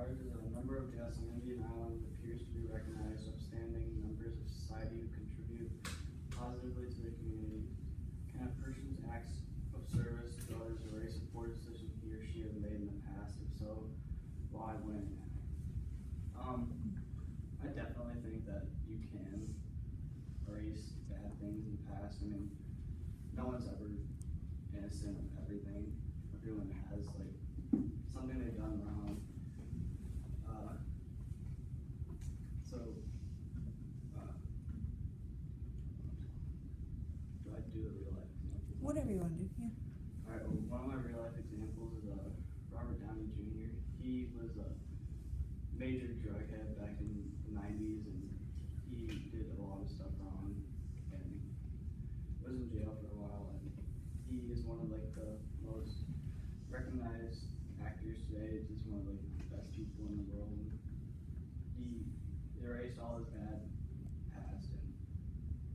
large as a member of the Indian Island appears to be recognized upstanding members of society who contribute positively to the community. Can a person's acts of service to others erase a poor decision he or she has made in the past? If so, why, when, and how? I definitely think that you can erase bad things in the past. I mean, no one's ever innocent of everything. Everyone has like something they've done wrong. Do I do the real life example? Whatever you want to do, yeah. Alright, well, one of my real life examples is Robert Downey Jr. He was a major drug head back in the 90s, and he did a lot of stuff wrong and was in jail for a while, and he is one of like the most recognized actors today. He's one of like the best people in the world. He erased all his bad past, and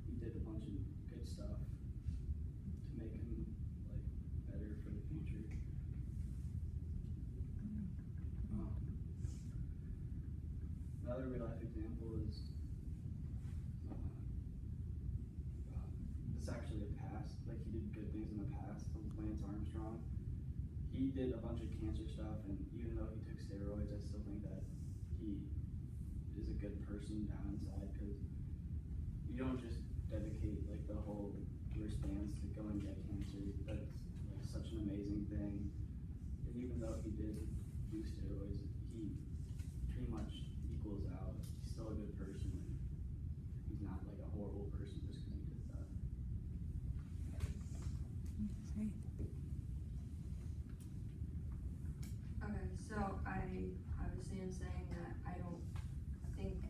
he did a bunch of good stuff to make him like better for the future. Another real life example is it's actually a past, like he did good things in the past. Lance Armstrong, he did a bunch of cancer stuff, and even though he took steroids, I still think that he is a good person down inside, because you don't just dedicate like the whole wristbands to go and get cancer. That's like such an amazing thing. And even though he did do steroids, he pretty much equals out. He's still a good person. He's not like a horrible person just because he did that. Great. Okay, so I obviously am saying that I don't think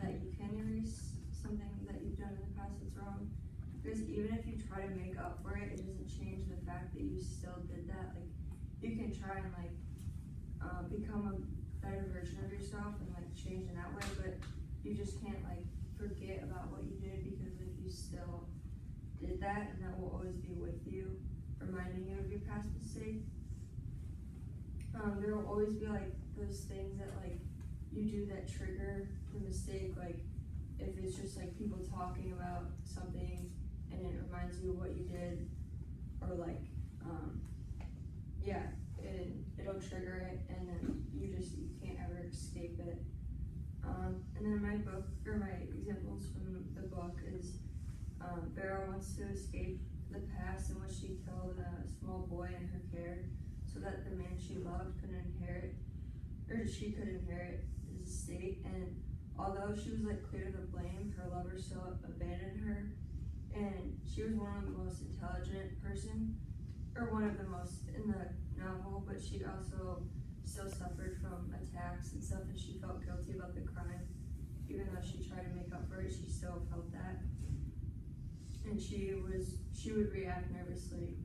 that you can erase something that you've done in the past that's wrong, because even if you try to make up for it, it doesn't change the fact that you still did that. Like, you can try and like become a better version of yourself and like change in that way, but you just can't like forget about what you did, because if you still did that, and that will always be with you, reminding you of your past mistake. There will always be like those things that like you do that trigger the mistake. Like if it's just like people talking about something and it reminds you of what you did, or like yeah, it'll trigger it, and then you can't ever escape it. And then my examples from the book is Beryl wants to escape the past in which she killed a small boy in her care, so that the man she loved she could inherit his estate. And although she was like clear of the blame, her lover still abandoned her, and she was one of the most intelligent one of the most in the novel, but she also still suffered from attacks and stuff, and she felt guilty about the crime. Even though she tried to make up for it, she still felt that. And she would react nervously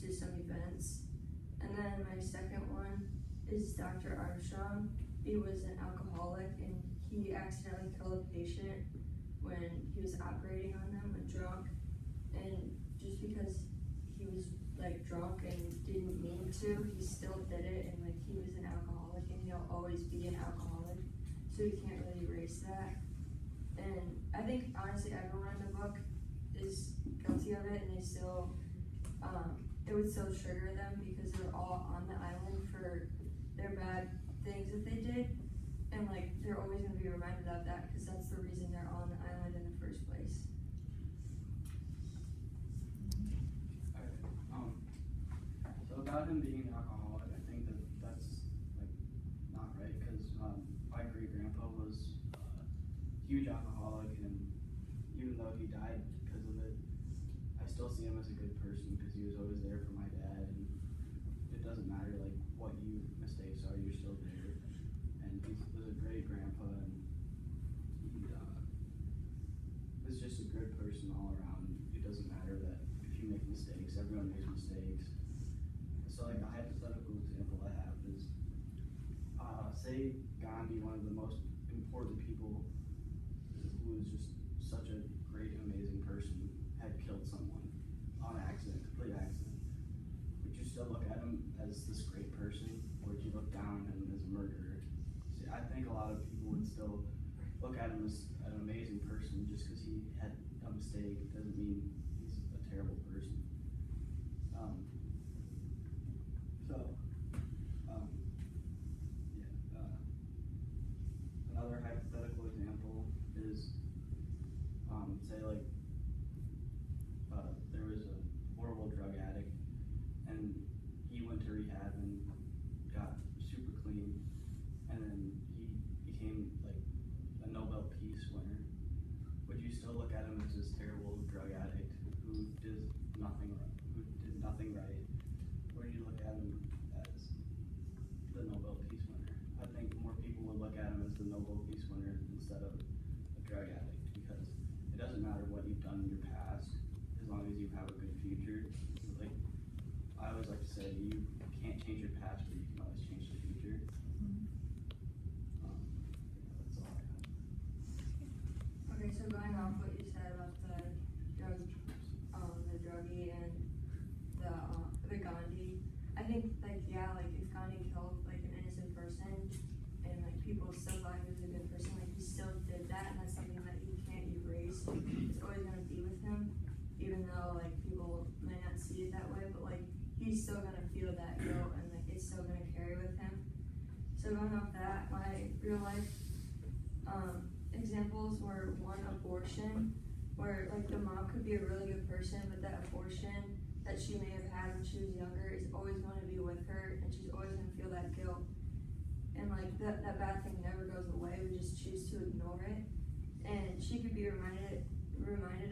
to some events. And then my second one is Dr. Armstrong. He was an alcoholic, and he accidentally killed a patient when he was operating on them when drunk. And just because he was like drunk and didn't mean to, he still did it, and like he was an alcoholic, and he'll always be an alcoholic, so you can't really erase that. And I think honestly everyone in the book is guilty of it, and they still it would still trigger them, because they're all on the island for their bad things that they did, and like they're always going to be reminded of that, because that's the reason they're on the island in the first place. So about him being an alcoholic, I think that's like not right, because my great grandpa was a huge alcoholic, and even though he died because of it, I still see him as a good person, because he was always there for my dad, and it doesn't matter like what your mistakes are, you're still there. And he was a great grandpa, and he was just a good person all around. It doesn't matter that if you make mistakes, everyone makes mistakes. So like a hypothetical example I have is, say Gandhi, one of the most important people who was just such a great, amazing person, had killed someone on accident, complete accident. Would you still look at him as this great person, or would you look down on him as a murderer? I think a lot of people would still look at him as an amazing person. Just because he had a mistake doesn't mean he's a terrible person. Another hypothetical example is, say like, there was a horrible drug addict, and he went to rehab and got super clean, and then he became like a Nobel Peace winner. Would you still look at him as this terrible drug addict who did nothing right, or would you look at him as the Nobel Peace winner? I think more people would look at him as the Nobel Peace winner instead of a drug addict, because it doesn't matter what you've done in your past as long as you have a good future. Like, I always like to say, you can't change your past, but you can always change the future. That's all I have. Okay, so going off what you said about the druggie and the Gandhi, I think like if Gandhi killed like an innocent person and like people still thought he was a good person, like he still did that, and that's something that he can't erase. It's always gonna be with him, even though like people may not see it that way, but like he's still gonna feel that guilt, and like it's still gonna carry with him. So going off that, my real life examples were one, abortion, where like the mom could be a really good person, but that abortion that she may have had when she was younger is always going to be with her, and she's always going to feel that guilt. And like that bad thing never goes away. We just choose to ignore it, and she could be reminded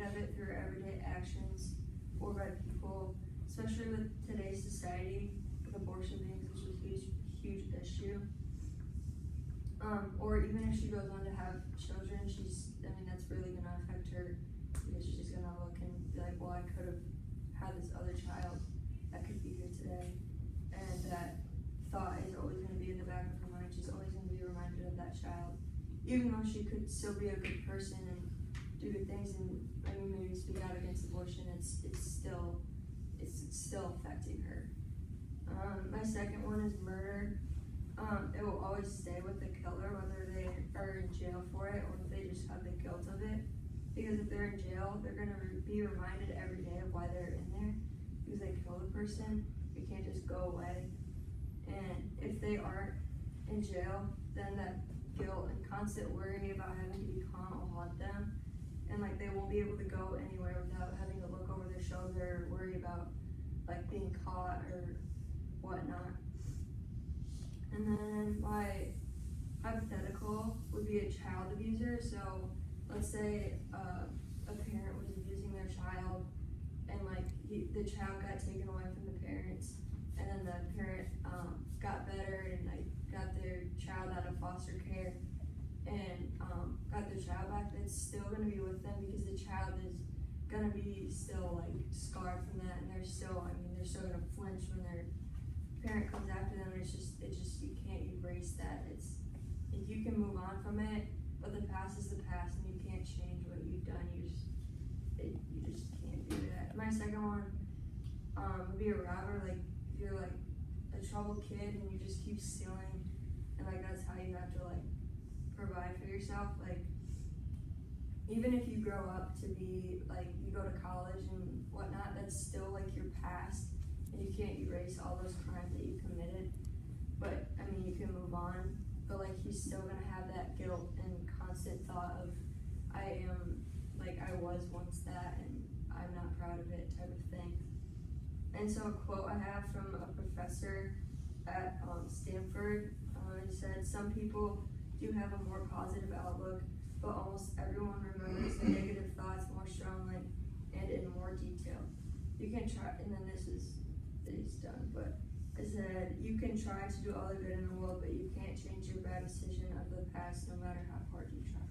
of it through her everyday actions or by people, especially with today's society with abortion being such a huge issue. Or even if she goes on to have children, that's really gonna affect her, because she's just gonna look and be like, well, I could have had this other child that could be here today. And that thought is always gonna be in the back of her mind. She's always gonna be reminded of that child. Even though she could still be a good person and do good things and maybe speak out against abortion, it's still affecting her. My second one is murder. It will always stay with the killer, whether they are in jail for it or if they just have the guilt of it. Because if they're in jail, they're going to be reminded every day of why they're in there, because they killed a person. It can't just go away. And if they aren't in jail, then that guilt and constant worry about having to be calm will haunt them. And like they won't be able to go anywhere without having to look over their shoulder or worry about like being caught or whatnot. And then my hypothetical would be a child abuser. So let's say a parent was abusing their child, and like the child got taken away from the parents, and then the parent got better and like got their child out of foster care and got their child back. That's still going to be with them, because the child is going to be still like scarred from that, and they're still going to flinch when their parent comes after them. It's just you can't erase that. You can move on from it, but the past is the past, and you can't change what you've done. You just can't do that. My second one would be a robber. Like if you're like a troubled kid and you just keep stealing, and like that's how you have to like provide for yourself. Like even if you grow up to be like you go to college and whatnot, that's still like your past, and you can't erase all those crimes that you committed. But you can move on, but like he's still gonna have that guilt and constant thought of I am like I was once that, and I'm not proud of it type of thing. And so a quote I have from a professor at Stanford, he said, "Some people do have a more positive outlook, but almost everyone remembers the negative thoughts more strongly and in more detail. You can try," and then this is done, but it said, "You can try to do all the good in the world, but you can't change your bad decision of the past, no matter how hard you try."